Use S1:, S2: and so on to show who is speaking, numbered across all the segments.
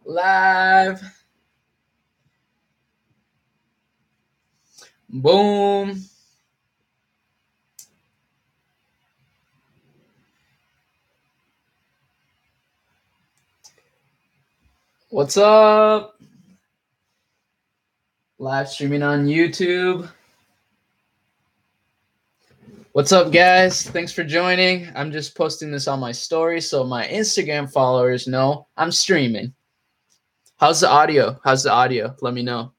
S1: Live. Boom. What's up? Live streaming on YouTube. What's up, guys? Thanks for joining. I'm just posting this on my story so my Instagram followers know I'm streaming. How's the audio? Let me know.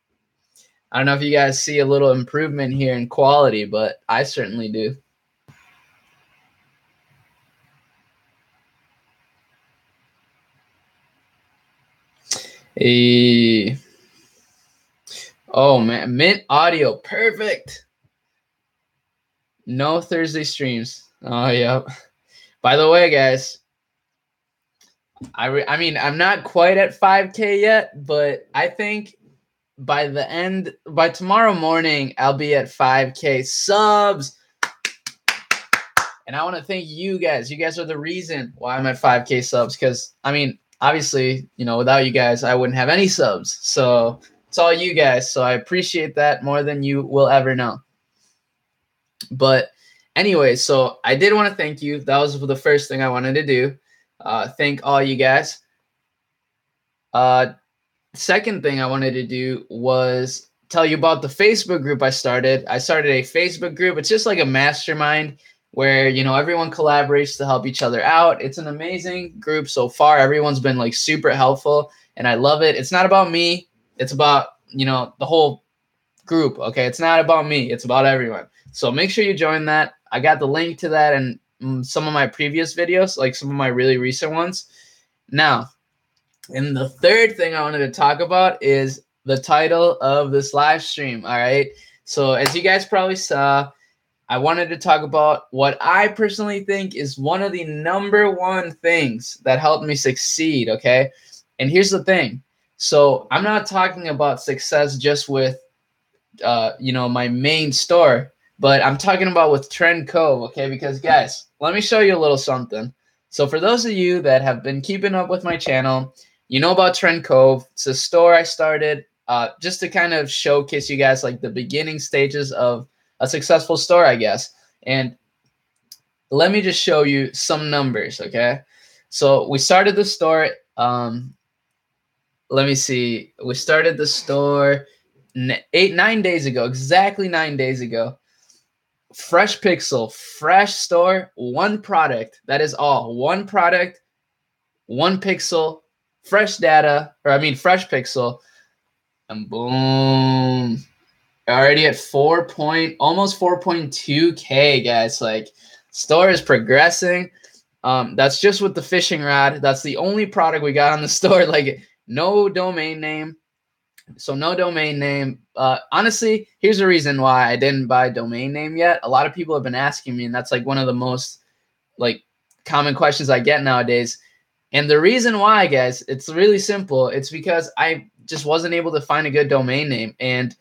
S1: I don't know if you guys see a little improvement here in quality, but I certainly do. Hey. Oh, man. Mint audio. Perfect. No Thursday streams. Oh, yeah. By the way, guys, I mean, I'm not quite at 5K yet, but I think by tomorrow morning, I'll be at 5K subs. And I want to thank you guys. You guys are the reason why I'm at 5K subs. Because, I mean, obviously, without you guys, I wouldn't have any subs. So it's all you guys. So I appreciate that more than you will ever know. But anyway, so I did want to thank you. That was the first thing I wanted to do. Thank all you guys. Second thing I wanted to do was tell you about the Facebook group I started. I started a Facebook group. It's just like a mastermind where, everyone collaborates to help each other out. It's an amazing group so far. Everyone's been like super helpful and I love it. It's not about me. It's about, the whole group. Okay. It's not about me. It's about everyone. So make sure you join that. I got the link to that in some of my previous videos, like some of my really recent ones. Now, and the third thing I wanted to talk about is the title of this live stream. All right. So as you guys probably saw, I wanted to talk about what I personally think is one of the number one things that helped me succeed. Okay. And here's the thing. So I'm not talking about success just with, my main store, but I'm talking about with Trend Cove. Okay. Because guys, let me show you a little something. So for those of you that have been keeping up with my channel, you know about Trend Cove. It's a store I started just to kind of showcase you guys like the beginning stages of a successful store, I guess. And let me just show you some numbers, okay? So we started the store. Let me see. We started the store 9 days ago, exactly 9 days ago. Fresh pixel, fresh store, one product. That is all. One product, one pixel, fresh data, fresh pixel, and boom. Already at almost 4.2K, guys. Like, store is progressing. That's just with the fishing rod. That's the only product we got on the store. Like, no domain name. So no domain name. Honestly, here's the reason why I didn't buy a domain name yet. A lot of people have been asking me, and that's like one of the most like common questions I get nowadays. And the reason why, guys, it's really simple. It's because I just wasn't able to find a good domain name. And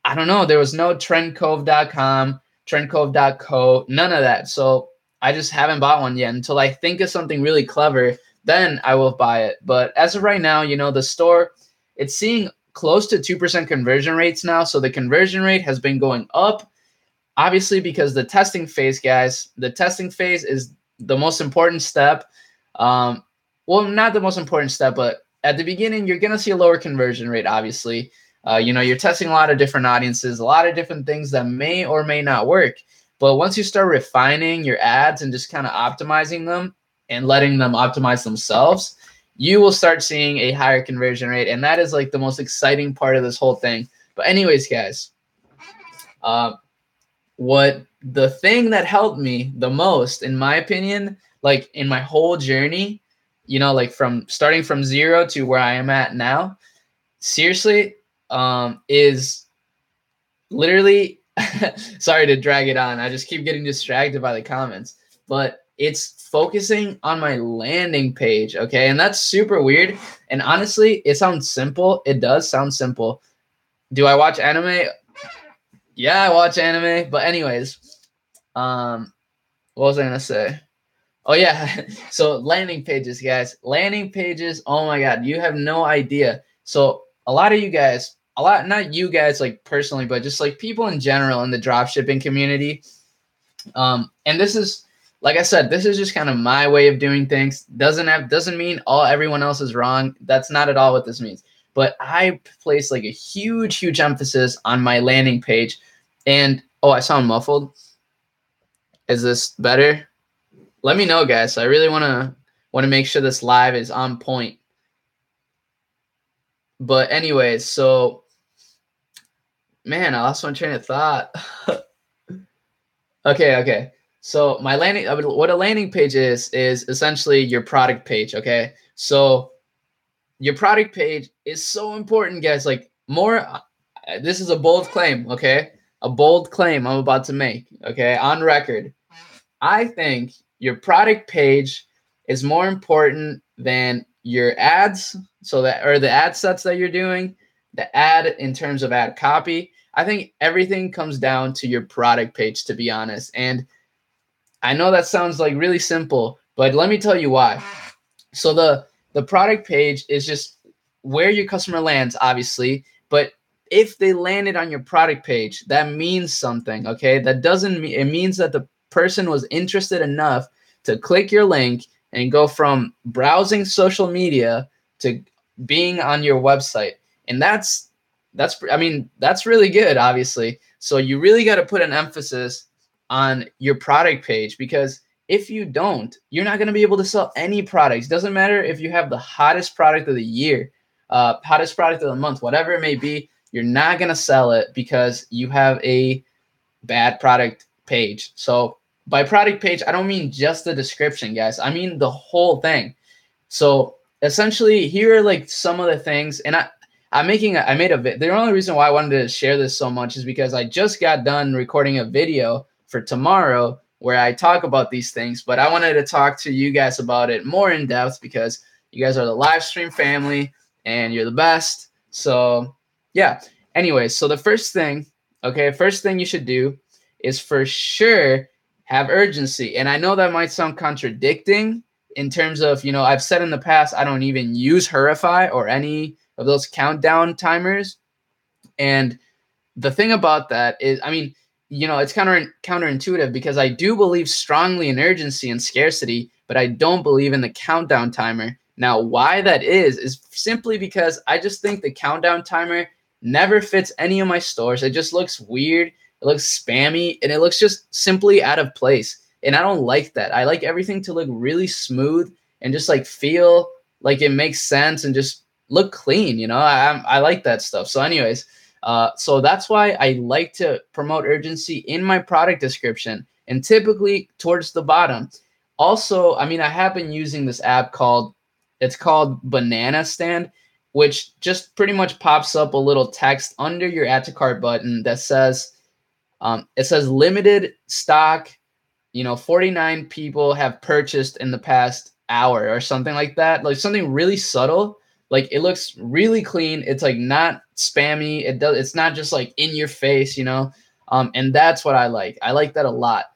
S1: I don't know. There was no trendcove.com, trendcove.co, none of that. So I just haven't bought one yet until I think of something really clever. Then I will buy it. But as of right now, the store, it's seeing close to 2% conversion rates now. So the conversion rate has been going up, obviously, because the testing phase, guys, the testing phase is the most important step. Well, not the most important step, but at the beginning, you're going to see a lower conversion rate, obviously. You're testing a lot of different audiences, a lot of different things that may or may not work. But once you start refining your ads and just kind of optimizing them and letting them optimize themselves, you will start seeing a higher conversion rate. And that is like the most exciting part of this whole thing. But anyways, guys, what the thing that helped me the most, in my opinion, like in my whole journey, like from starting from zero to where I am at now, seriously, is literally sorry to drag it on. I just keep getting distracted by the comments, but it's focusing on my landing page. Okay. And that's super weird. And honestly, it sounds simple. It does sound simple. Do I watch anime? Yeah, I watch anime. But anyways, what was I going to say? Oh yeah. So landing pages, guys. Landing pages. Oh my God, you have no idea. So a lot of you guys, not you guys like personally, but just like people in general in the dropshipping community. And this is, like I said, this is just kind of my way of doing things. Doesn't mean everyone else is wrong. That's not at all what this means. But I place like a huge emphasis on my landing page. And oh, I sound muffled. Is this better? Let me know, guys. I really want to make sure this live is on point. But anyways, so man, I lost my train of thought. Okay. So my what a landing page is essentially your product page. Okay, so your product page is so important, guys. Like this is a bold claim. Okay, a bold claim I'm about to make. Okay, on record. I think your product page is more important than your ads, or the ad sets that you're doing, the ad in terms of ad copy. I think everything comes down to your product page, to be honest. And I know that sounds like really simple, but let me tell you why. So the product page is just where your customer lands, obviously, but if they landed on your product page, that means something, okay? That doesn't mean, it means that the person was interested enough to click your link and go from browsing social media to being on your website. And that's really good, obviously. So you really got to put an emphasis on your product page, because if you don't, you're not going to be able to sell any products. Doesn't matter if you have the hottest product of the year, hottest product of the month, whatever it may be, you're not going to sell it because you have a bad product page. So by product page, I don't mean just the description, guys. I mean the whole thing. So essentially, here are like some of the things, and the only reason why I wanted to share this so much is because I just got done recording a video for tomorrow where I talk about these things, but I wanted to talk to you guys about it more in depth because you guys are the live stream family and you're the best. So yeah. Anyways, so the first thing you should do is for sure have urgency. And I know that might sound contradicting in terms of, I've said in the past, I don't even use Hurify or any of those countdown timers. And the thing about that is, it's counterintuitive because I do believe strongly in urgency and scarcity, but I don't believe in the countdown timer. Now, why that is simply because I just think the countdown timer never fits any of my stores. It just looks weird. It looks spammy, and it looks just simply out of place. And I don't like that. I like everything to look really smooth and just like feel like it makes sense and just look clean. I like that stuff. So anyways, so that's why I like to promote urgency in my product description and typically towards the bottom. Also, I have been using this app called Banana Stand, which just pretty much pops up a little text under your add to cart button that says, it says limited stock, 49 people have purchased in the past hour or something like that. Like something really subtle. Like it looks really clean. It's like not spammy. It's not just like in your face, and that's what I like. I like that a lot.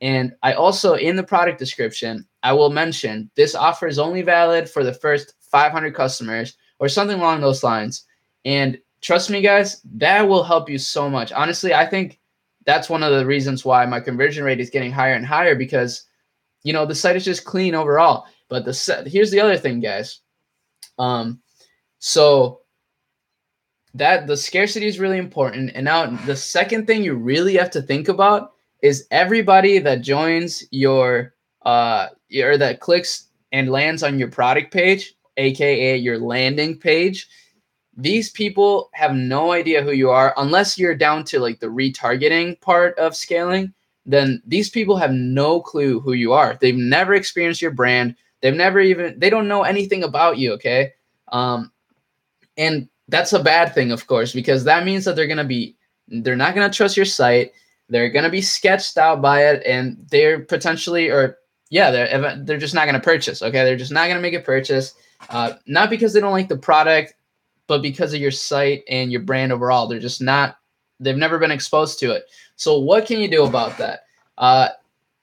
S1: And I also, in the product description, I will mention this offer is only valid for the first 500 customers or something along those lines. And trust me, guys, that will help you so much. Honestly, I think that's one of the reasons why my conversion rate is getting higher and higher because, the site is just clean overall. But here's the other thing, guys. So that the scarcity is really important. And now the second thing you really have to think about is everybody that joins or that clicks and lands on your product page, aka your landing page. These people have no idea who you are unless you're down to like the retargeting part of scaling. Then these people have no clue who you are. They've never experienced your brand. They don't know anything about you. Okay. And that's a bad thing, of course, because that means that they're not going to trust your site. They're going to be sketched out by it, and they're potentially, they're just not going to purchase. Okay. They're just not going to make a purchase. Not because they don't like the product, but because of your site and your brand overall. They've never been exposed to it. So what can you do about that?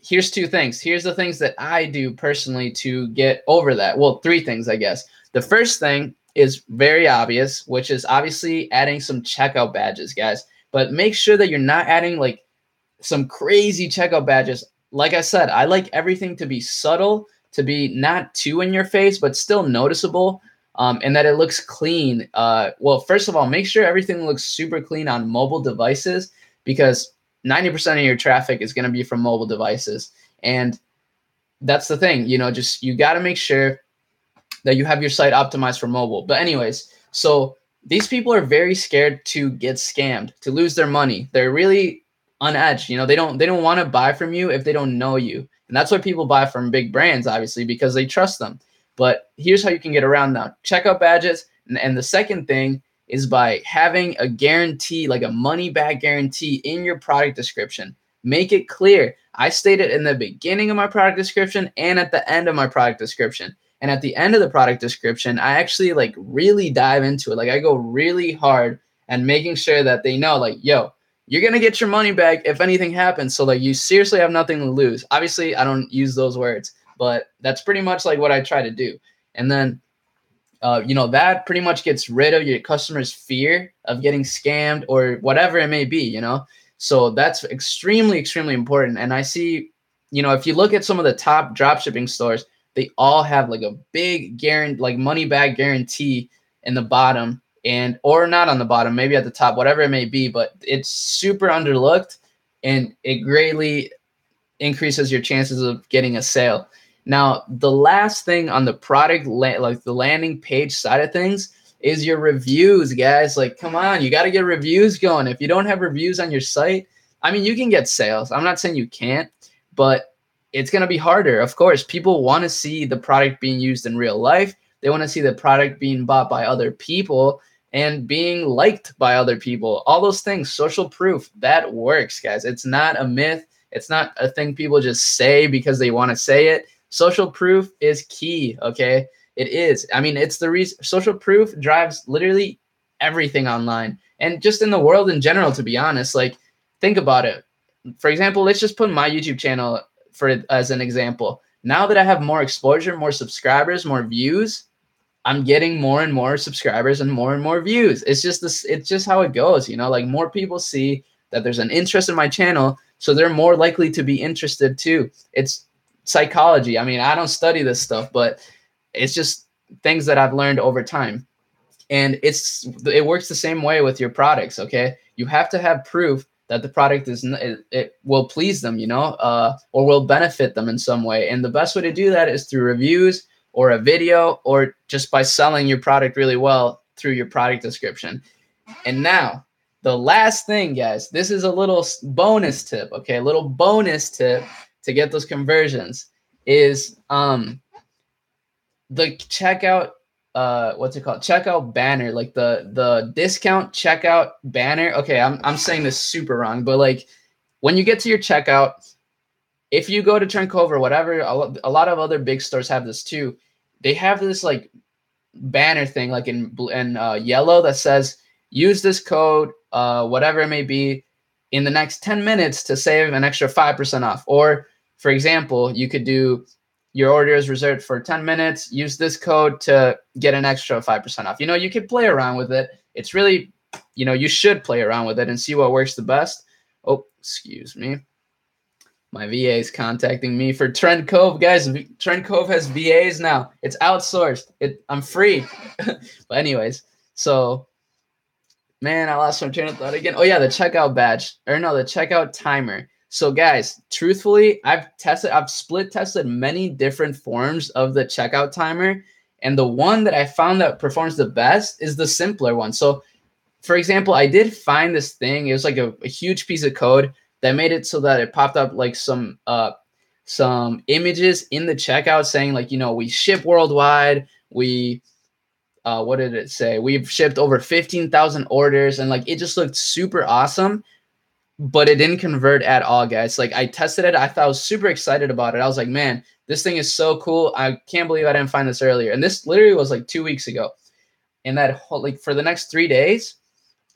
S1: here's two things. Here's the things that I do personally to get over that. Well, three things, I guess. The first thing is very obvious, which is obviously adding some checkout badges, guys. But make sure that you're not adding like some crazy checkout badges. Like I said, I like everything to be subtle, to be not too in your face, but still noticeable, and that it looks clean. Well, first of all, make sure everything looks super clean on mobile devices, because 90% of your traffic is going to be from mobile devices. And that's the thing, just you got to make sure that you have your site optimized for mobile. But anyways, so these people are very scared to get scammed, to lose their money. They're really on edge. They don't want to buy from you if they don't know you. And that's why people buy from big brands, obviously, because they trust them. But here's how you can get around now. Checkout badges. And the second thing is by having a guarantee, like a money back guarantee in your product description. Make it clear. I stated in the beginning of my product description and at the end of my product description. And at the end of the product description, I actually like really dive into it. Like I go really hard and making sure that they know, like, yo, you're going to get your money back if anything happens. So like you seriously have nothing to lose. Obviously, I don't use those words, but that's pretty much like what I try to do. And then, that pretty much gets rid of your customer's fear of getting scammed or whatever it may be, So that's extremely, extremely important. And I see, if you look at some of the top dropshipping stores, they all have like a big guarantee, like money back guarantee in the bottom, or not on the bottom, maybe at the top, whatever it may be, but it's super underlooked and it greatly increases your chances of getting a sale. Now, the last thing on the product, like the landing page side of things, is your reviews, guys. Like, come on, you got to get reviews going. If you don't have reviews on your site, I mean, you can get sales. I'm not saying you can't, but it's going to be harder. Of course, people want to see the product being used in real life. They want to see the product being bought by other people and being liked by other people. All those things, social proof, that works, guys. It's not a myth. It's not a thing people just say because they want to say it. Social proof is key, okay? It is. I mean, it's the reason. Social proof drives literally everything online and just in the world in general, to be honest. Like, think about it. For example, let's just put my YouTube channel as an example. Now that I have more exposure, more subscribers, more views, I'm getting more and more subscribers and more views. It's just this. It's just how it goes, like more people see that there's an interest in my channel, so they're more likely to be interested too. It's psychology. I mean, I don't study this stuff, but it's just things that I've learned over time. And it works the same way with your products, okay? You have to have proof that the product it will please them, or will benefit them in some way. And the best way to do that is through reviews or a video, or just by selling your product really well through your product description. And now, the last thing, guys, this is a little bonus tip, okay? A little bonus tip to get those conversions is the checkout, what's it called? Checkout banner, like the discount checkout banner. Okay, I'm saying this super wrong, but like when you get to your checkout, if you go to Turncove or whatever, a lot of other big stores have this too. They have this like banner thing, like in yellow, that says use this code, whatever it may be, in the next 10 minutes to save an extra 5% off. Or for example, you could do your order is reserved for 10 minutes. Use this code to get an extra 5% off. You could play around with it. It's really, you should play around with it and see what works the best. Oh, excuse me. My VA is contacting me for Trend Cove, guys. Trend Cove has VAs now. It's outsourced. I'm free. But anyways, so man, I lost my train of thought again. Oh yeah, the checkout badge, the checkout timer. So guys, truthfully, I've split tested many different forms of the checkout timer, and the one that I found that performs the best is the simpler one. So for example, I did find this thing. It was like a huge piece of code that made it so that it popped up like some images in the checkout saying like, we ship worldwide. We, what did it say? We've shipped over 15,000 orders, and like, it just looked super awesome, but it didn't convert at all, guys. Like I tested it. I thought I was super excited about it. I was like, man, this thing is so cool. I can't believe I didn't find this earlier. And this literally was like 2 weeks ago. And that whole, like for the next 3 days,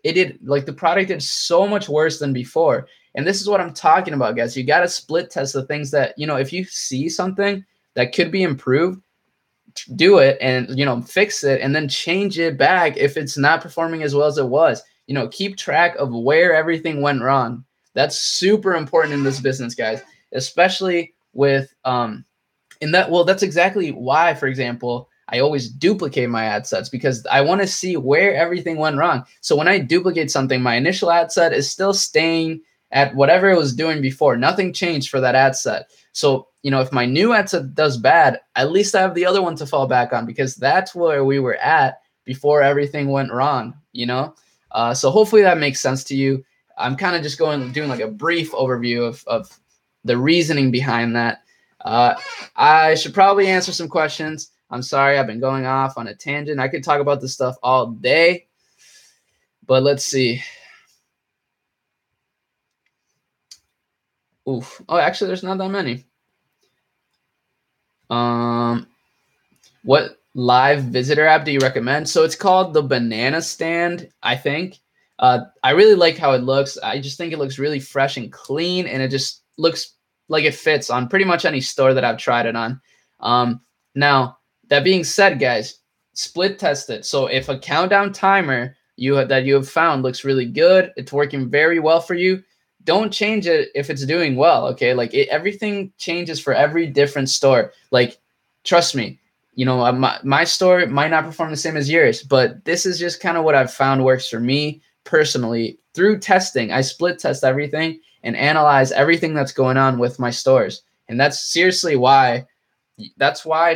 S1: it did, like the product did so much worse than before. And this is what I'm talking about, guys. You got to split test the things that, you know, if you see something that could be improved, do it and, you know, fix it and then change it back if it's not performing as well as it was. You know, keep track of where everything went wrong. That's super important in this business, guys, especially with that's exactly why, for example, I always duplicate my ad sets, because I want to see where everything went wrong. So when I duplicate something, my initial ad set is still staying at whatever it was doing before. Nothing changed for that ad set. So, you know, if my new ad set does bad, at least I have the other one to fall back on, because that's where we were at before everything went wrong, you know? So hopefully that makes sense to you. I'm kind of just doing like a brief overview of the reasoning behind that. I should probably answer some questions. I'm sorry, I've been going off on a tangent. I could talk about this stuff all day, but let's see. Oof. Oh, actually, there's not that many. What live visitor app do you recommend? So it's called the Banana Stand, I think. I really like how it looks. I just think it looks really fresh and clean, and it just looks like it fits on pretty much any store that I've tried it on. Now, that being said, guys, split test it. So if a countdown timer that you have found looks really good, it's working very well for you, don't change it if it's doing well, okay? Like everything changes for every different store. Like, trust me, you know, my store might not perform the same as yours, but this is just kind of what I've found works for me personally through testing. I split test everything and analyze everything that's going on with my stores. And that's seriously why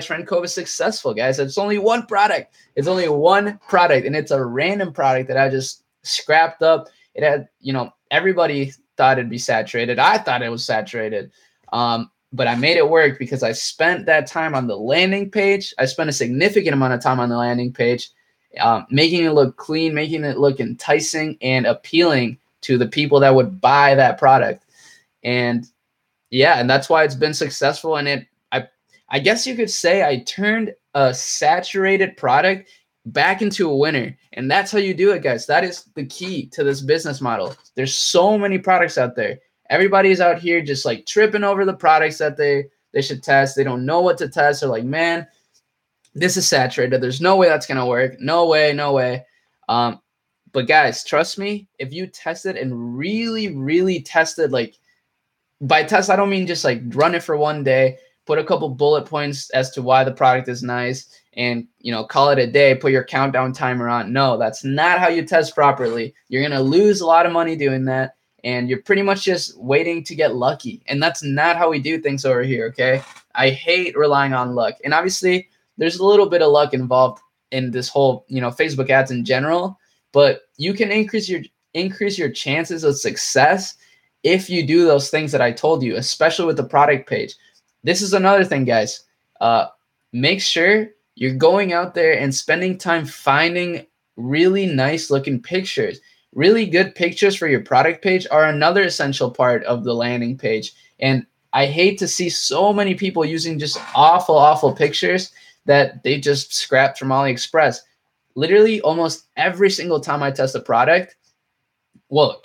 S1: Trend Cove is successful, guys. It's only one product. It's only one product, and it's a random product that I just scrapped up. It had, you know, everybody thought it'd be saturated. I thought it was saturated. But I made it work because I spent that time on the landing page. I spent a significant amount of time on the landing page, making it look clean, making it look enticing and appealing to the people that would buy that product. And yeah, and that's why it's been successful. And I guess you could say I turned a saturated product back into a winner. And that's how you do it, guys. That is the key to this business model. There's so many products out there. Everybody's out here just like tripping over the products that they should test. They don't know what to test. They're like, man, this is saturated. There's no way that's going to work. No way, no way. But guys, trust me, if you test it and really, really test it, like by test, I don't mean just like run it for one day, put a couple bullet points as to why the product is nice, and, you know, call it a day, put your countdown timer on. No, that's not how you test properly. You're going to lose a lot of money doing that, and you're pretty much just waiting to get lucky. And that's not how we do things over here, okay? I hate relying on luck. And obviously, there's a little bit of luck involved in this whole, you know, Facebook ads in general, but you can increase your chances of success if you do those things that I told you, especially with the product page. This is another thing, guys. Make sure you're going out there and spending time finding really nice looking pictures. Really good pictures for your product page are another essential part of the landing page. And I hate to see so many people using just awful pictures that they just scrapped from AliExpress. Literally almost every single time I test a product, I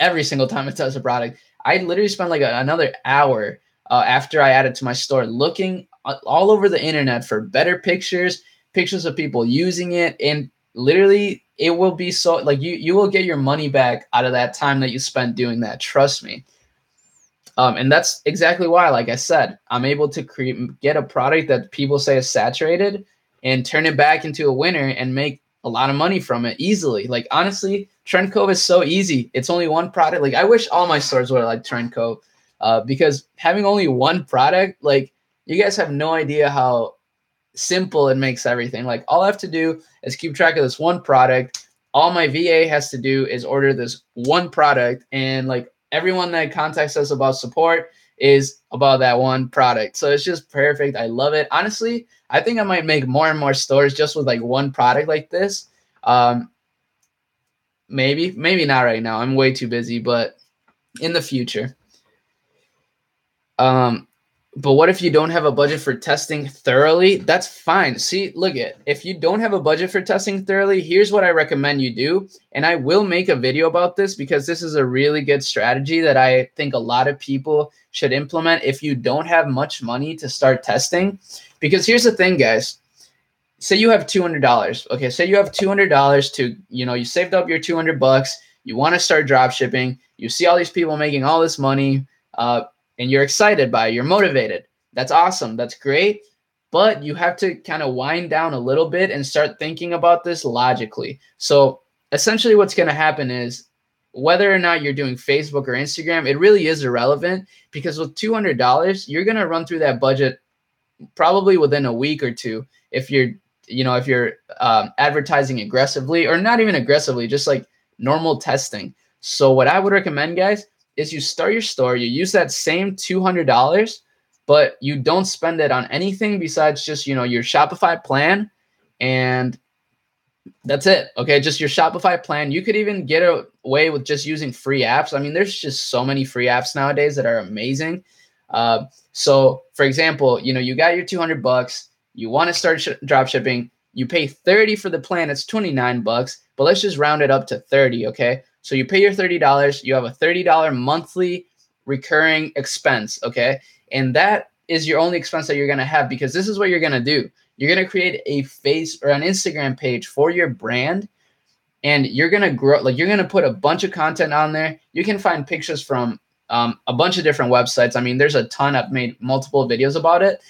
S1: literally spend like another hour after I add it to my store looking all over the internet for better pictures of people using it. And literally it will be so like you will get your money back out of that time that you spent doing that. Trust me. And that's exactly why, like I said, I'm able to get a product that people say is saturated and turn it back into a winner and make a lot of money from it easily. Like, honestly, Trend Cove is so easy. It's only one product. Like, I wish all my stores were like Trend Cove, because having only one product, like, you guys have no idea how simple it makes everything. Like, all I have to do is keep track of this one product. All my VA has to do is order this one product, and like everyone that contacts us about support is about that one product. So it's just perfect. I love it. Honestly, I think I might make more and more stores just with like one product like this. Maybe not right now. I'm way too busy, but in the future. But what if you don't have a budget for testing thoroughly? That's fine. See, look at, if you don't have a budget for testing thoroughly, here's what I recommend you do. And I will make a video about this because this is a really good strategy that I think a lot of people should implement if you don't have much money to start testing. Because here's the thing, guys. Say you have $200. Okay, say you have $200 to, you saved up your 200 bucks. You want to start drop shipping. You see all these people making all this money. And you're excited by it, you're motivated. That's awesome. That's great. But you have to kind of wind down a little bit and start thinking about this logically. So essentially what's going to happen is whether or not you're doing Facebook or Instagram, it really is irrelevant because with $200, you're going to run through that budget probably within a week or two if you're, advertising aggressively, or not even aggressively, just like normal testing. So what I would recommend, guys, is you start your store, you use that same $200, but you don't spend it on anything besides just, your Shopify plan, and that's it. Okay, just your Shopify plan. You could even get away with just using free apps. I mean, there's just so many free apps nowadays that are amazing. So for example, you got your 200 bucks, you want to start drop shipping, you pay 30 for the plan, it's 29 bucks, but let's just round it up to 30, okay? So you pay your $30, you have a $30 monthly recurring expense, okay? And that is your only expense that you're going to have, because this is what you're going to do. You're going to create a face or an Instagram page for your brand, and you're going to grow, like you're going to put a bunch of content on there. You can find pictures from a bunch of different websites. I mean, there's a ton. I've made multiple videos about it.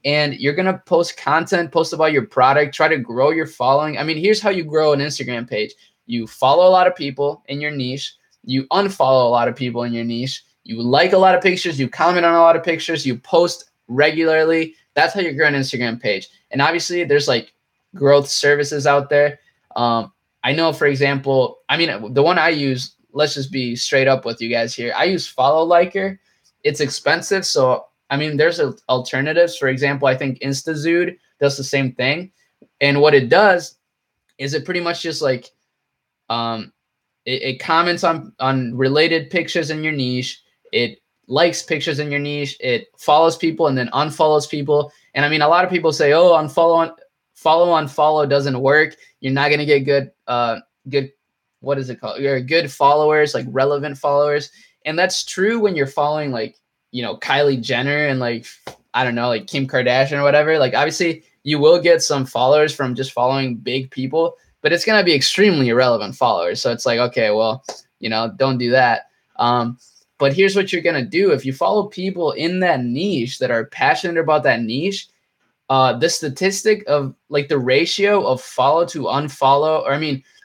S1: And you're going to post content, post about your product, try to grow your following. I mean, here's how you grow an Instagram page. You follow a lot of people in your niche. You unfollow a lot of people in your niche. You like a lot of pictures. You comment on a lot of pictures. You post regularly. That's how you grow an Instagram page. And obviously, there's like growth services out there. I know, for example, the one I use, let's just be straight up with you guys here. I use Follow Liker. It's expensive. So, there's alternatives. For example, I think InstaZood does the same thing. And what it does is it pretty much just like, it comments on related pictures in your niche. It likes pictures in your niche. It follows people and then unfollows people. And a lot of people say, oh, unfollow doesn't work. You're not going to get good, what is it called? You're good followers, like relevant followers. And that's true when you're following like, Kylie Jenner and like, I don't know, like Kim Kardashian or whatever. Like obviously you will get some followers from just following big people, but it's going to be extremely irrelevant followers. So it's like, okay, well, don't do that. But here's what you're going to do. If you follow people in that niche that are passionate about that niche, the statistic of like the ratio of follow to unfollow, or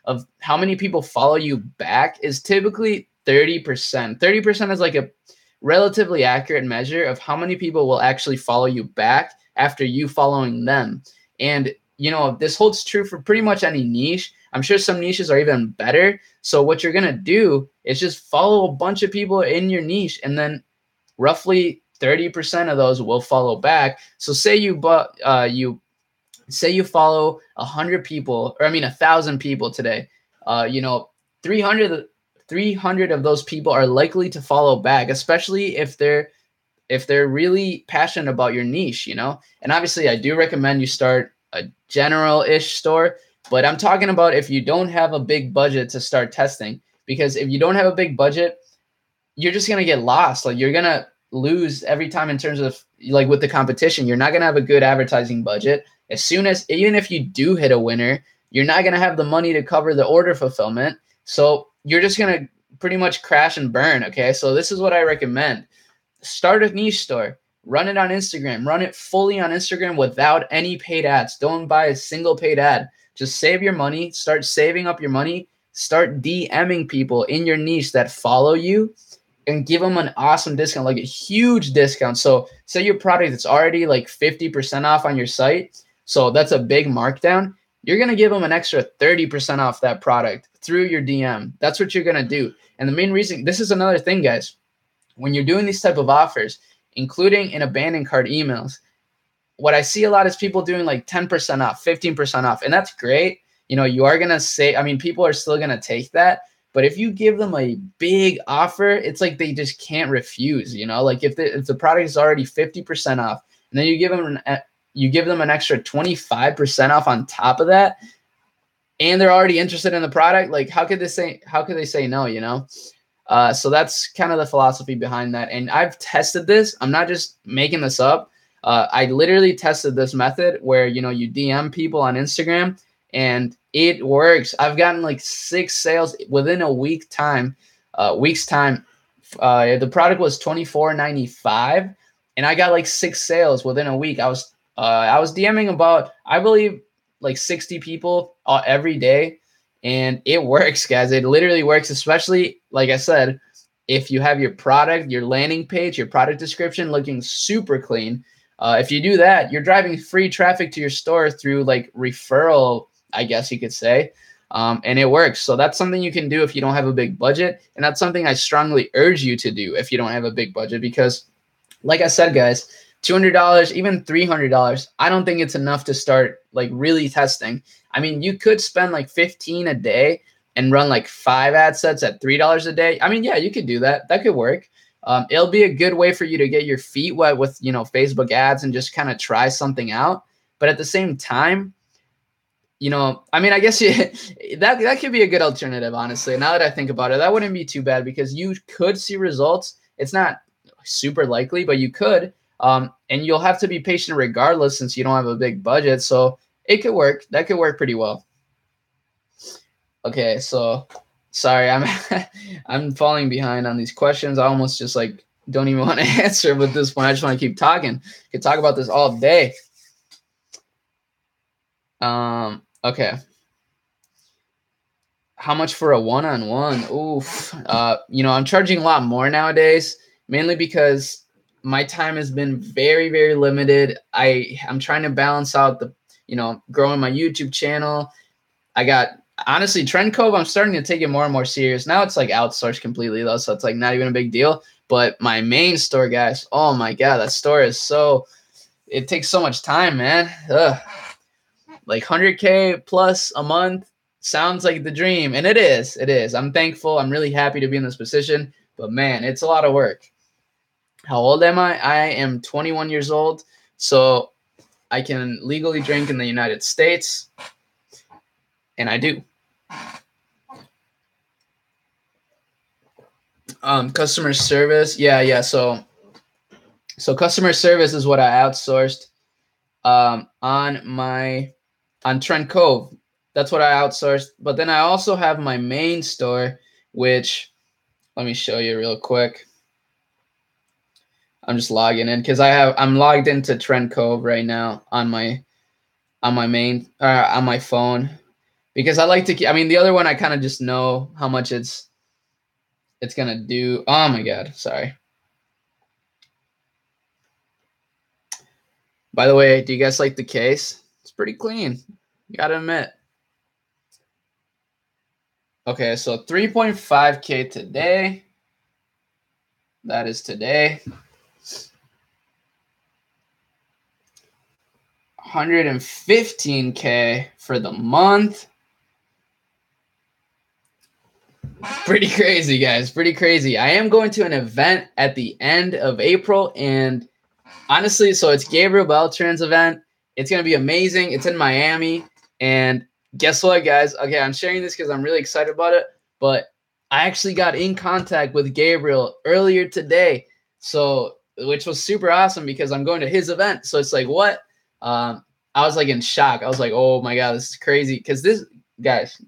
S1: of how many people follow you back is typically 30%. 30% is like a relatively accurate measure of how many people will actually follow you back after you following them. And this holds true for pretty much any niche. I'm sure some niches are even better. So what you're going to do is just follow a bunch of people in your niche, and then roughly 30% of those will follow back. So say you follow 100 people, or 1,000 people today, 300 of those people are likely to follow back, especially if they're really passionate about your niche, And obviously I do recommend you start a general-ish store, but I'm talking about if you don't have a big budget to start testing, because if you don't have a big budget, you're just going to get lost. Like you're going to lose every time in terms of like with the competition. You're not going to have a good advertising budget. Even if you do hit a winner, you're not going to have the money to cover the order fulfillment. So you're just going to pretty much crash and burn. Okay. So this is what I recommend. Start a niche store, run it on Instagram, run it fully on Instagram without any paid ads. Don't buy a single paid ad. Just save your money, start saving up your money, start DMing people in your niche that follow you and give them an awesome discount, like a huge discount. So say your product is already like 50% off on your site. So that's a big markdown. You're going to give them an extra 30% off that product through your DM. That's what you're going to do. And the main reason, this is another thing, guys, when you're doing these type of offers, including in abandoned cart emails, what I see a lot is people doing like 10% off, 15% off. And that's great. You are going to say, people are still going to take that. But if you give them a big offer, it's like they just can't refuse, you know? Like if the product is already 50% off, and then you give them an extra 25% off on top of that, and they're already interested in the product, like how could they say no, you know? So that's kind of the philosophy behind that. And I've tested this. I'm not just making this up. I literally tested this method where, you know, you DM people on Instagram and it works. I've gotten like 6 sales within a week's time. The product was $24.95 and I got like 6 sales within a week. I was DMing about, I believe, like 60 people every day. And it works, guys. It literally works, especially, like I said, if you have your product, your landing page, your product description looking super clean. If you do that, you're driving free traffic to your store through like referral, I guess you could say. And it works. So that's something you can do if you don't have a big budget. And that's something I strongly urge you to do if you don't have a big budget, because like I said, guys, $200, even $300, I don't think it's enough to start like really testing. I mean, you could spend like 15 a day and run like 5 ad sets at $3 a day. I mean, yeah, you could do that. That could work. It'll be a good way for you to get your feet wet with, you know, Facebook ads and just kind of try something out. But at the same time, you know, I mean, I guess that could be a good alternative, honestly. Now that I think about it, that wouldn't be too bad because you could see results. It's not super likely, but you could. And you'll have to be patient regardless since you don't have a big budget. So it could work. That could work pretty well. Okay, so sorry, I'm falling behind on these questions. I almost just like don't even want to answer them at this point. I just want to keep talking. I could talk about this all day. Okay. How much for a one-on-one? Oof. You know, I'm charging a lot more nowadays, mainly because my time has been very, very limited. I'm trying to balance out the, you know, growing my YouTube channel. I got, honestly, Trend Cove, I'm starting to take it more and more serious. Now it's like outsourced completely though, so it's like not even a big deal. But my main store, guys, oh my God, that store is it takes so much time, man. Ugh. Like 100K plus a month sounds like the dream. And it is. It is. I'm thankful. I'm really happy to be in this position. But man, it's a lot of work. How old am I? I am 21 years old. So I can legally drink in the United States. And I do. Customer service. Yeah. So customer service is what I outsourced on Trend Cove. That's what I outsourced. But then I also have my main store, which let me show you real quick. I'm just logging in because I'm logged into Trend Cove right now on my phone, because I like to. I mean, the other one I kind of just know how much it's gonna do. Oh my God, sorry. By the way, do you guys like the case? It's pretty clean. You gotta admit. Okay, so 3.5K today. That is today. 115K for the month. Pretty crazy, guys. Pretty crazy. I am going to an event at the end of April, and honestly, so it's Gabriel Beltran's event. It's going to be amazing. It's in Miami, and guess what, guys? Okay, I'm sharing this because I'm really excited about it, but I actually got in contact with Gabriel earlier today, which was super awesome because I'm going to his event. So it's like, what? I was like in shock. I was like, oh my God, this is crazy. Because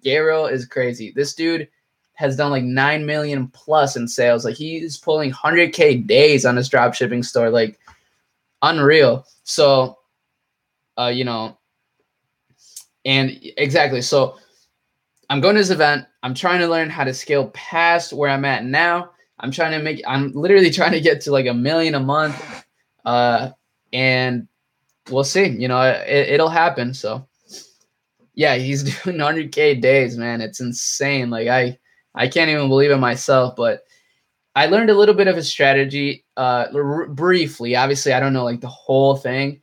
S1: Gabriel is crazy. This dude has done like 9 million plus in sales. Like he's pulling 100K days on his drop shipping store. Like unreal. So, you know, and exactly. So I'm going to this event. I'm trying to learn how to scale past where I'm at now. I'm literally trying to get to like 1 million a month. And we'll see, you know, it'll happen. So yeah, he's doing 100K days, man. It's insane. Like I can't even believe it myself, but I learned a little bit of his strategy, briefly. Obviously I don't know like the whole thing.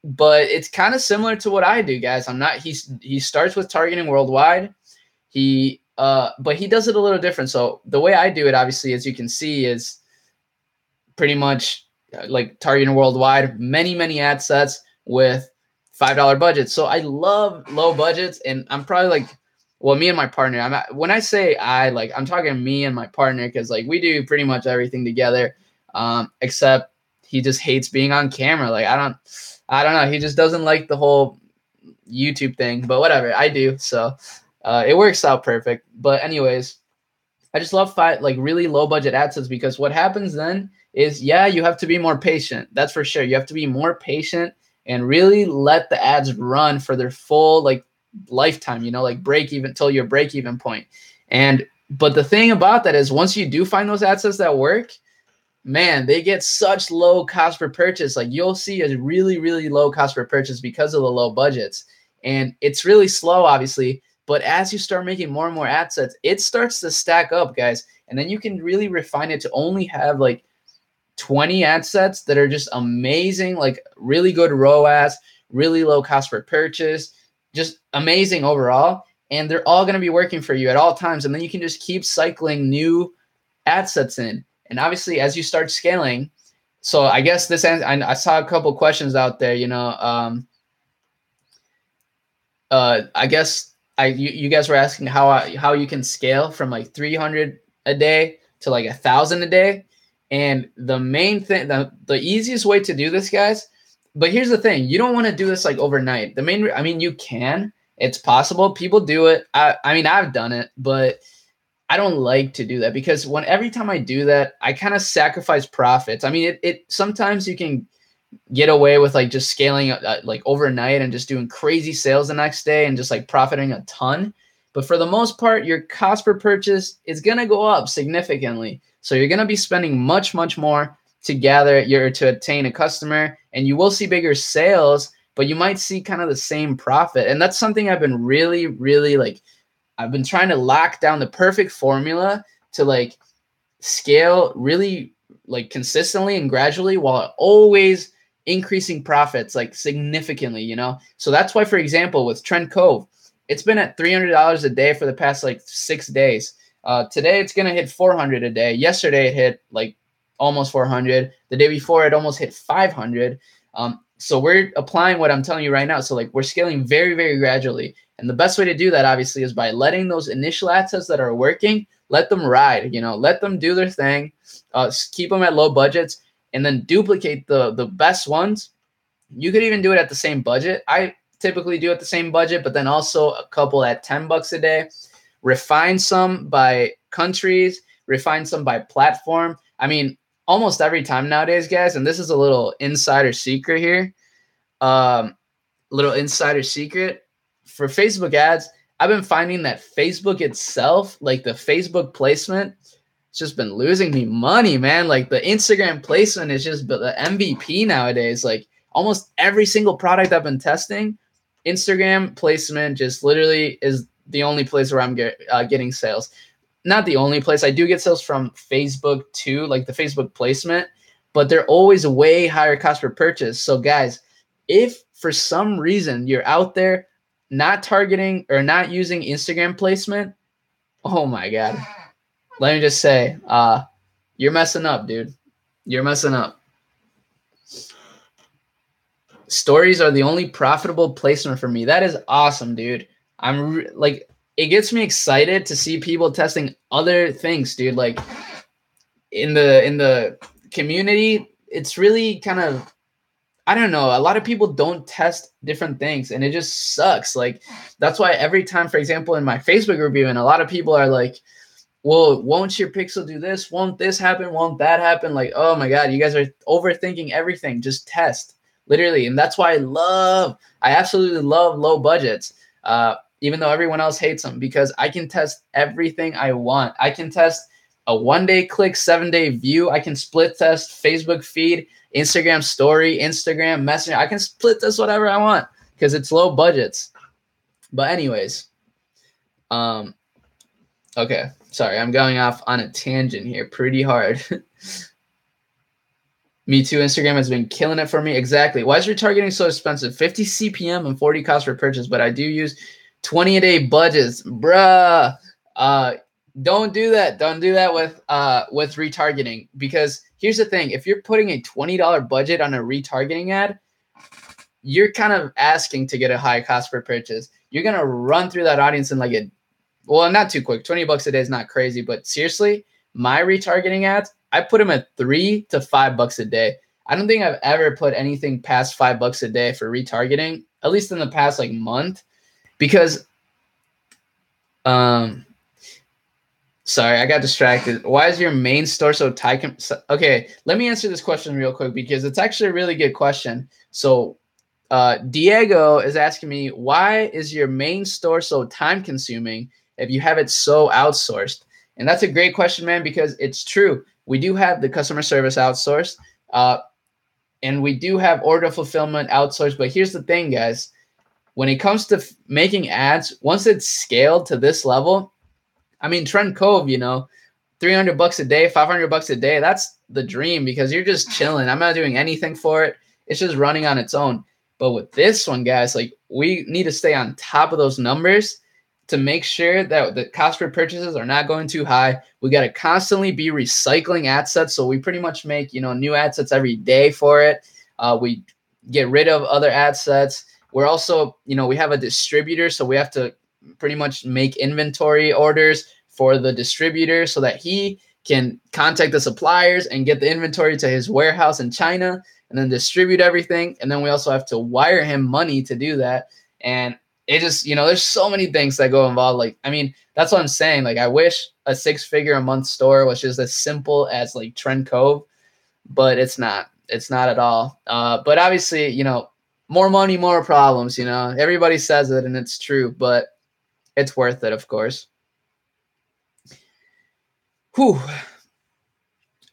S1: But it's kind of similar to what I do, guys. He starts with targeting worldwide. He But he does it a little different. So the way I do it, obviously, as you can see, is pretty much like targeting worldwide, many ad sets with $5 budgets. So I love low budgets, and I'm probably like, well, me and my partner, when I say I'm talking me and my partner, because like we do pretty much everything together, except he just hates being on camera. Like I don't know. He just doesn't like the whole YouTube thing, but whatever, I do. So it works out perfect. But anyways, I just love really low budget ad sets, because what happens then is, yeah, you have to be more patient. That's for sure. You have to be more patient and really let the ads run for their full like lifetime, like break even till your break even point. But the thing about that is, once you do find those ad sets that work, man, they get such low cost per purchase. Like you'll see a really, really low cost per purchase because of the low budgets. And it's really slow, obviously. But as you start making more and more ad sets, it starts to stack up, guys. And then you can really refine it to only have like 20 ad sets that are just amazing, like really good ROAS, really low cost per purchase, just amazing overall. And they're all going to be working for you at all times. And then you can just keep cycling new ad sets in. And obviously, as you start scaling, so I guess I saw a couple questions out there, I guess you guys were asking how you can scale from like 300 a day to like 1,000 a day. And the main thing, the easiest way to do this, guys, but here's the thing, you don't want to do this like overnight. You can, it's possible. People do it. I've done it, but I don't like to do that, because every time I do that, I kind of sacrifice profits. It sometimes you can get away with like just scaling like overnight and just doing crazy sales the next day and just like profiting a ton. But for the most part, your cost per purchase is going to go up significantly. So you're going to be spending much, much more to attain a customer, and you will see bigger sales, but you might see kind of the same profit. And that's something I've been really, really I've been trying to lock down the perfect formula to like scale really like consistently and gradually while always increasing profits like significantly, So that's why, for example, with Trend Cove, it's been at $300 a day for the past like 6 days. Today it's going to hit 400 a day. Yesterday it hit like almost 400. The day before it almost hit 500. So we're applying what I'm telling you right now. So like we're scaling very, very gradually. And the best way to do that, obviously, is by letting those initial ad sets that are working, let them ride, let them do their thing, keep them at low budgets, and then duplicate the best ones. You could even do it at the same budget. I typically do at the same budget, but then also a couple at $10 a day. Refine some by countries, refine some by platform. Almost every time nowadays, guys, and this is a little insider secret here, for Facebook ads, I've been finding that Facebook itself, like the Facebook placement, it's just been losing me money, man. Like the Instagram placement is just the MVP nowadays. Like almost every single product I've been testing, Instagram placement just literally is the only place where I'm getting sales. Not the only place. I do get sales from Facebook too, like the Facebook placement, but they're always way higher cost per purchase. So guys, if for some reason you're out there not targeting or not using Instagram placement, oh my God. Let me just say, you're messing up, dude. You're messing up. Stories are the only profitable placement for me. That is awesome, dude. It gets me excited to see people testing other things, dude. Like in the community, it's really kind of, I don't know. A lot of people don't test different things, and it just sucks. Like that's why every time, for example, in my Facebook group, even a lot of people are like, well, won't your pixel do this? Won't this happen? Won't that happen? Like, oh my God, you guys are overthinking everything. Just test, literally. And that's why I absolutely love low budgets, even though everyone else hates them, because I can test everything I want. I can test a 1-day click, 7-day view. I can split test Facebook feed, Instagram story, Instagram messenger. I can split test whatever I want because it's low budgets. But anyways, okay. Sorry, I'm going off on a tangent here pretty hard. Me too. Instagram has been killing it for me. Exactly. Why is retargeting so expensive? 50 CPM and 40 cost per purchase, but I do use 20 a day budgets. Bruh. Don't do that. Don't do that with retargeting, because here's the thing. If you're putting a $20 budget on a retargeting ad, you're kind of asking to get a high cost per purchase. You're going to run through that audience in like well, not too quick. $20 a day is not crazy, but seriously, my retargeting ads, I put them at $3 to $5 a day. I don't think I've ever put anything past $5 a day for retargeting, at least in the past like month, because sorry, I got distracted. Why is your main store so tight? Okay, let me answer this question real quick, because it's actually a really good question. So Diego is asking me, why is your main store so time consuming if you have it so outsourced? And that's a great question, man, because it's true. We do have the customer service outsourced, and we do have order fulfillment outsourced. But here's the thing, guys. When it comes to making ads, once it's scaled to this level, I mean, Trend Cove, you know, $300 a day, $500 a day, that's the dream, because you're just chilling. I'm not doing anything for it. It's just running on its own. But with this one, guys, like, we need to stay on top of those numbers to make sure that the cost per purchases are not going too high. We got to constantly be recycling ad sets. So we pretty much make, you know, new ad sets every day for it. We get rid of other ad sets. We're also, you know, we have a distributor, so we have to pretty much make inventory orders for the distributor so that he can contact the suppliers and get the inventory to his warehouse in China and then distribute everything. And then we also have to wire him money to do that. And it just, you know, there's so many things that go involved. Like, I mean, that's what I'm saying. Like, I wish a 6-figure a month store was just as simple as like Trend Cove, but it's not. It's not at all. But obviously, you know, more money, more problems, you know. Everybody says it and it's true, but it's worth it, of course. Whew.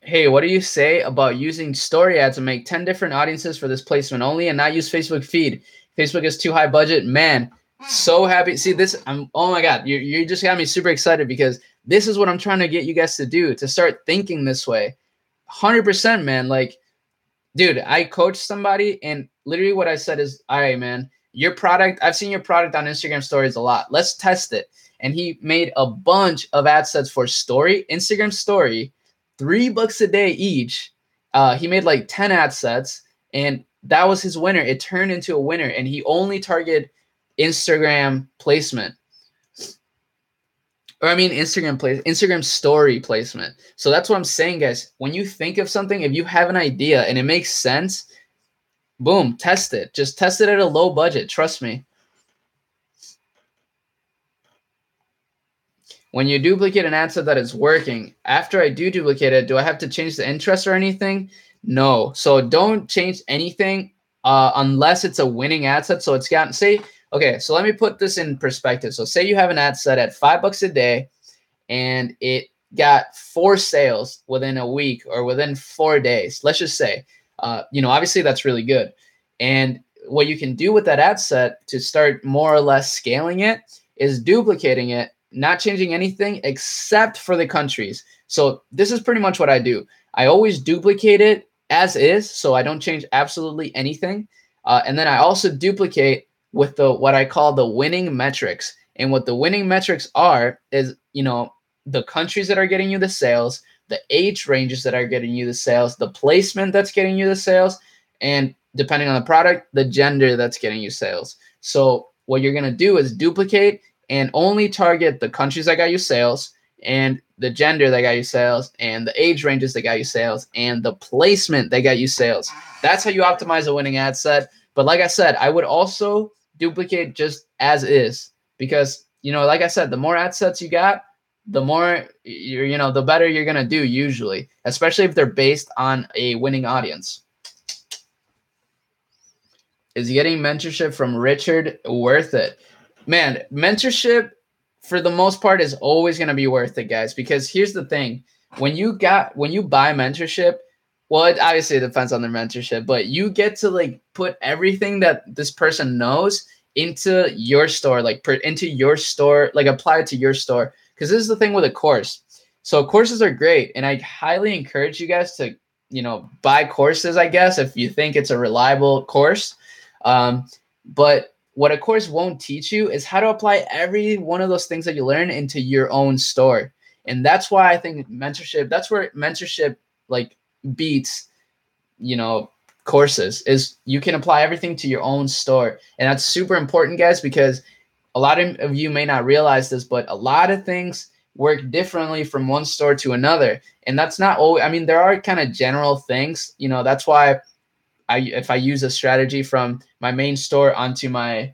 S1: Hey, what do you say about using story ads to make 10 different audiences for this placement only and not use Facebook feed? Facebook is too high budget. Man, so happy. See this. Oh my God. You just got me super excited, because this is what I'm trying to get you guys to do, to start thinking this way. 100%, man. Like, dude, I coached somebody, and literally what I said is, all right, man, your product, I've seen your product on Instagram stories a lot. Let's test it. And he made a bunch of ad sets for story, Instagram story, $3 a day each. He made like 10 ad sets, and that was his winner. It turned into a winner, and he only targeted Instagram placement. Or I mean, Instagram story placement. So that's what I'm saying, guys. When you think of something, if you have an idea and it makes sense, boom, test it. Just test it at a low budget. Trust me. When you duplicate an ad set that is working, after I do duplicate it, do I have to change the interest or anything? No. So don't change anything unless it's a winning ad set. So it's gotten, say, okay, so let me put this in perspective. So say you have an ad set at $5 a day and it got 4 sales within a week or within 4 days. Let's just say, you know, obviously that's really good. And what you can do with that ad set to start more or less scaling it is duplicating it, not changing anything except for the countries. So this is pretty much what I do. I always duplicate it as is, so I don't change absolutely anything. And then I also duplicate with what I call the winning metrics. And what the winning metrics are is, you know, the countries that are getting you the sales, the age ranges that are getting you the sales, the placement that's getting you the sales, and depending on the product, the gender that's getting you sales. So what you're going to do is duplicate and only target the countries that got you sales, and the gender that got you sales, and the age ranges that got you sales, and the placement that got you sales. That's how you optimize a winning ad set. But like I said, I would also duplicate just as is, because, you know, like I said, the more ad sets you got, the more you know, the better you're going to do usually, especially if they're based on a winning audience. Is getting mentorship from Richard worth it? Man, mentorship for the most part is always going to be worth it, guys, because here's the thing. When you buy mentorship, well, it obviously depends on their mentorship, but you get to like put everything that this person knows into your store, like into your store, like apply it to your store. Because this is the thing with a course. So courses are great, and I highly encourage you guys to, you know, buy courses, I guess, if you think it's a reliable course. But what a course won't teach you is how to apply every one of those things that you learn into your own store. And that's why I think mentorship, that's where mentorship like beats, you know, courses, is you can apply everything to your own store. And that's super important, guys, because a lot of you may not realize this, but a lot of things work differently from one store to another. And that's not always, I mean, there are kind of general things, you know, that's why if I use a strategy from my main store onto my,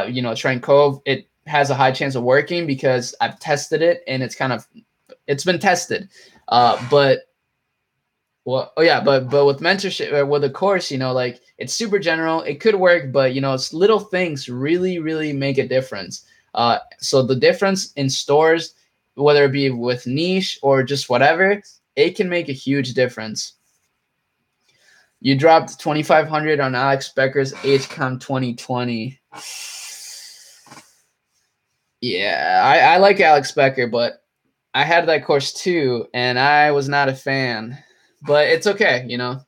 S1: you know, Trend Cove, it has a high chance of working because I've tested it and it's been tested. But well, oh yeah, but with mentorship, with a course, you know, like it's super general. It could work, but you know, it's little things really, really make a difference. So the difference in stores, whether it be with niche or just whatever, it can make a huge difference. You dropped 2,500 on Alex Becker's HCOM 2020. Yeah, I like Alex Becker, but I had that course too, and I was not a fan. But it's okay, you know.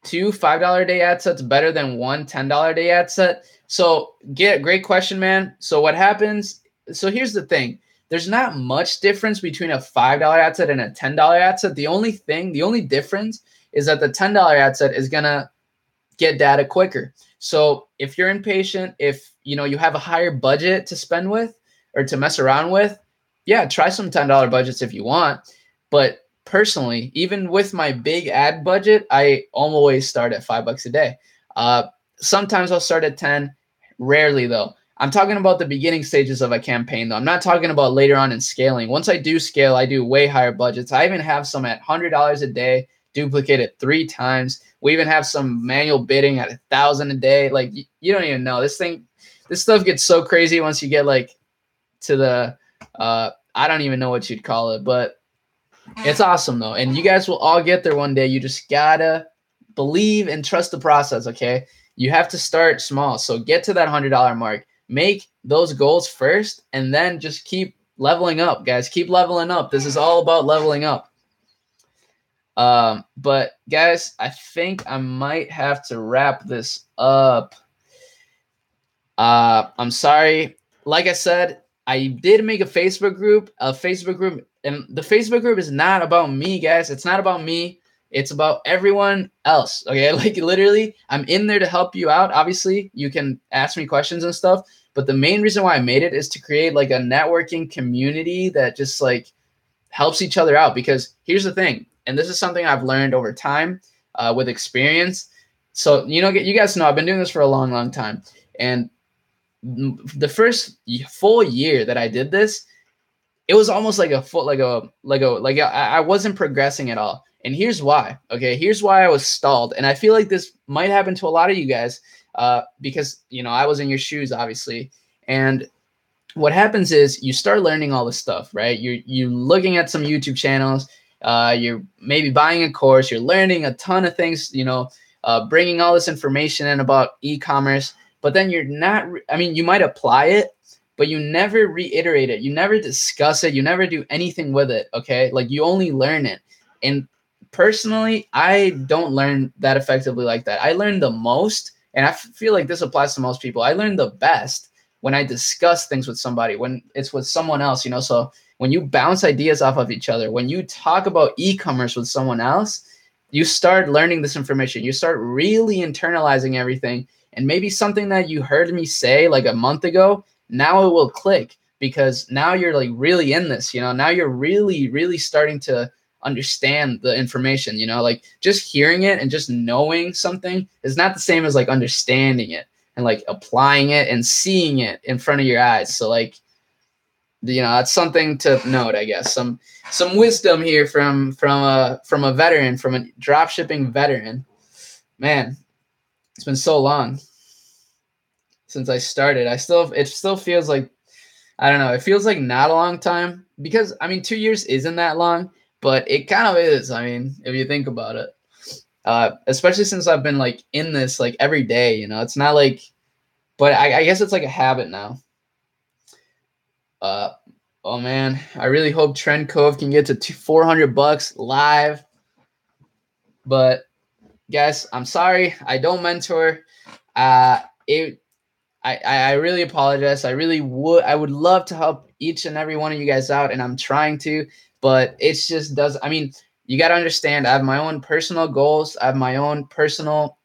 S1: 2 $5 a day ad sets better than one $10 a day ad set. So great question, man. So what happens? So here's the thing. There's not much difference between a $5 ad set and a $10 ad set. The only difference is that the $10 ad set is gonna get data quicker. So if you're impatient, if you know you have a higher budget to spend with or to mess around with, yeah, try some $10 budgets if you want. But personally, even with my big ad budget, I always start at $5 a day. Sometimes I'll start at 10, rarely though. I'm talking about the beginning stages of a campaign though. I'm not talking about later on in scaling. Once I do scale, I do way higher budgets. I even have some at $100 a day, duplicated 3 times. We even have some manual bidding at 1,000 a day. Like you don't even know this stuff gets so crazy once you get like to the, I don't even know what you'd call it, but it's awesome though. And you guys will all get there one day. You just gotta believe and trust the process. Okay. You have to start small. So get to that $100 mark, make those goals first, and then just keep leveling up, guys. Keep leveling up. This is all about leveling up. But guys, I think I might have to wrap this up. I'm sorry. Like I said, I did make a Facebook group, and the Facebook group is not about me, guys. It's not about me. It's about everyone else. Okay. Like literally, I'm in there to help you out. Obviously, you can ask me questions and stuff, but the main reason why I made it is to create like a networking community that just like helps each other out. Because here's the thing, and this is something I've learned over time with experience. So, you know, you guys know I've been doing this for a long, long time. And the first full year that I did this, it was almost like I wasn't progressing at all. And here's why. Okay, here's why I was stalled. And I feel like this might happen to a lot of you guys because, you know, I was in your shoes, obviously. And what happens is you start learning all this stuff, right? You're looking at some YouTube channels. You're maybe buying a course. You're learning a ton of things, you know, bringing all this information in about e-commerce. But then you're not, I mean, you might apply it, but you never reiterate it. You never discuss it. You never do anything with it, okay? Like you only learn it. And personally, I don't learn that effectively like that. I learn the most, and I feel like this applies to most people. I learn the best when I discuss things with somebody, when it's with someone else, you know? So when you bounce ideas off of each other, when you talk about e-commerce with someone else, you start learning this information. You start really internalizing everything. And maybe something that you heard me say like a month ago, now it will click because now you're like really in this, you know, now you're really, really starting to understand the information, you know, like just hearing it and just knowing something is not the same as like understanding it and like applying it and seeing it in front of your eyes. So like, you know, that's something to note, I guess. Some wisdom here from a veteran, from a dropshipping veteran. Man, it's been so long since I started. It still feels like, I don't know, it feels like not a long time because I mean 2 years isn't that long, but it kind of is. I mean, if you think about it, especially since I've been like in this like every day, you know, it's not like, but I guess it's like a habit now. Oh man, I really hope Trend Cove can get to $400 live, but guys, I'm sorry. I don't mentor. Uh, it, I really apologize. I would love to help each and every one of you guys out, and I'm trying to, but it's just does. I mean, you got to understand, I have my own personal goals. I have my own personal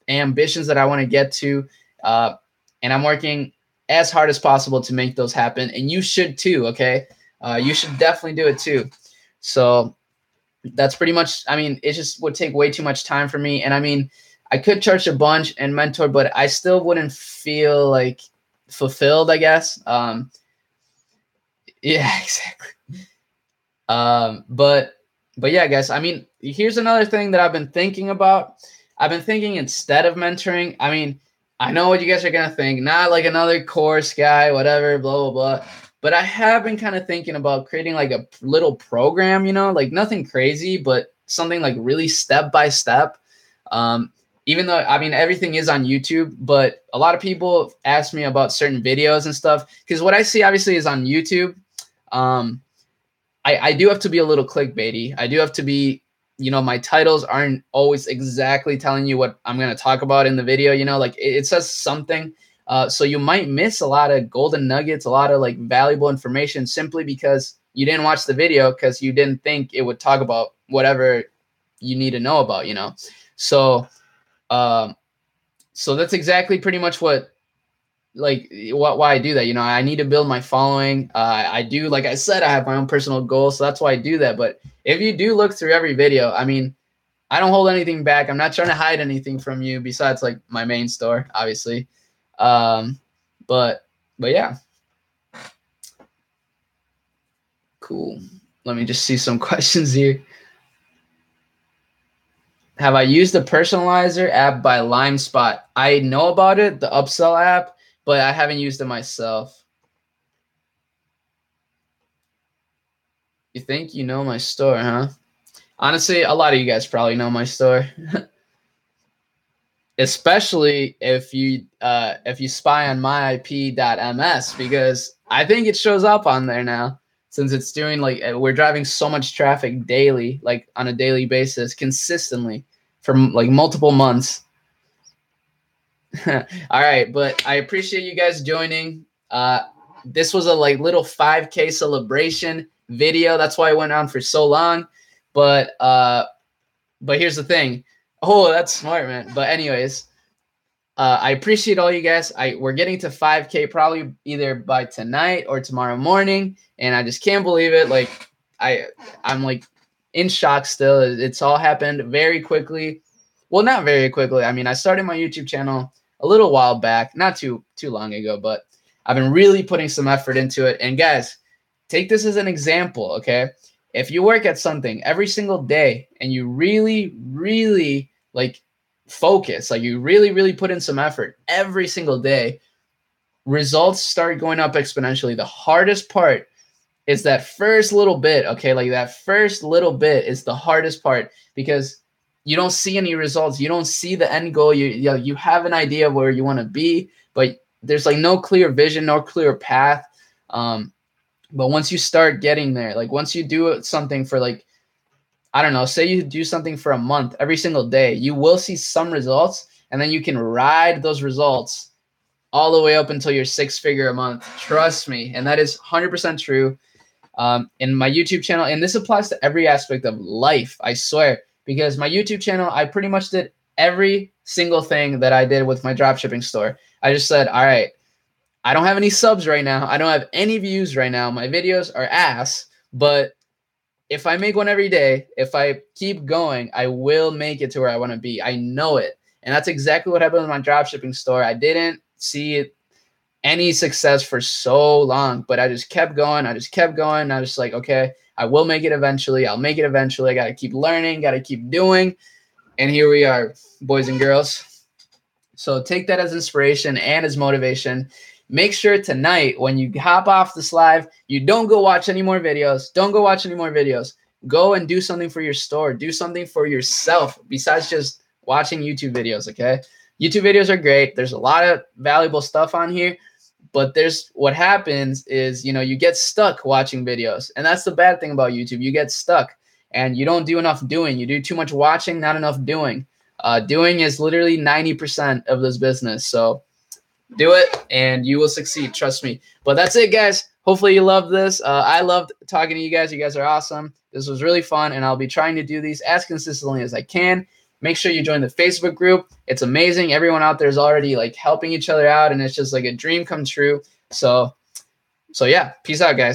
S1: ambitions that I want to get to. And I'm working as hard as possible to make those happen. And you should too. Okay. You should definitely do it too. So that's pretty much, I mean, it just would take way too much time for me. And I mean, I could charge a bunch and mentor, but I still wouldn't feel like fulfilled, I guess. Yeah, exactly. But yeah, guys, I mean, here's another thing that I've been thinking about. I've been thinking instead of mentoring, I mean, I know what you guys are going to think, not like another course guy, whatever, blah, blah, blah. But I have been kind of thinking about creating like a little program, you know, like nothing crazy, but something like really step by step. Even though, I mean, everything is on YouTube, but a lot of people ask me about certain videos and stuff, because what I see obviously is on YouTube. I do have to be a little clickbaity. I do have to be, you know, my titles aren't always exactly telling you what I'm going to talk about in the video, you know, like it says something. So you might miss a lot of golden nuggets, a lot of like valuable information simply because you didn't watch the video because you didn't think it would talk about whatever you need to know about, you know? So, so that's exactly pretty much what, like why I do that. You know, I need to build my following. I do, like I said, I have my own personal goals, so that's why I do that. But if you do look through every video, I mean, I don't hold anything back. I'm not trying to hide anything from you besides like my main store, obviously. But yeah, cool. Let me just see some questions here. Have I used the personalizer app by LimeSpot? I know about it, the upsell app, but I haven't used it myself. You think you know my store, huh? Honestly, a lot of you guys probably know my store. Especially if you spy on myip.ms, because I think it shows up on there now, since it's doing like we're driving so much traffic daily, like on a daily basis, consistently for like multiple months. All right, but I appreciate you guys joining. This was a like little 5K celebration video. That's why it went on for so long. But here's the thing. Oh, that's smart, man. But anyways, I appreciate all you guys. We're getting to 5K probably either by tonight or tomorrow morning, and I just can't believe it. Like I'm like in shock still. It's all happened very quickly. Well, not very quickly. I mean, I started my YouTube channel a little while back, not too long ago, but I've been really putting some effort into it. And guys, take this as an example, okay? If you work at something every single day and you really, really like focus, like you really, really put in some effort every single day, results start going up exponentially. The hardest part is that first little bit, okay? Like that first little bit is the hardest part because you don't see any results. You don't see the end goal. You have an idea of where you want to be, but there's like no clear vision, no clear path. But once you start getting there, like once you do something for like, I don't know, say you do something for a month, every single day, you will see some results, and then you can ride those results all the way up until your 6-figure a month. Trust me. And that is 100% true. In my YouTube channel, and this applies to every aspect of life, I swear, because my YouTube channel, I pretty much did every single thing that I did with my dropshipping store. I just said, all right, I don't have any subs right now. I don't have any views right now. My videos are ass, but if I make one every day, if I keep going, I will make it to where I want to be. I know it. And that's exactly what happened with my dropshipping store. I didn't see any success for so long, but I just kept going. I just kept going. I was just like, okay, I will make it eventually. I'll make it eventually. I got to keep learning, got to keep doing. And here we are, boys and girls. So take that as inspiration and as motivation. Make sure tonight when you hop off this live, you don't go watch any more videos. Don't go watch any more videos. Go and do something for your store. Do something for yourself besides just watching YouTube videos, okay? YouTube videos are great. There's a lot of valuable stuff on here, but there's what happens is, you know, you get stuck watching videos. And that's the bad thing about YouTube. You get stuck and you don't do enough doing. You do too much watching, not enough doing. Doing is literally 90% of this business. So do it and you will succeed. Trust me. But that's it, guys. Hopefully you loved this. I loved talking to you guys. You guys are awesome. This was really fun, and I'll be trying to do these as consistently as I can. Make sure you join the Facebook group. It's amazing. Everyone out there is already like helping each other out, and it's just like a dream come true. So yeah, peace out, guys.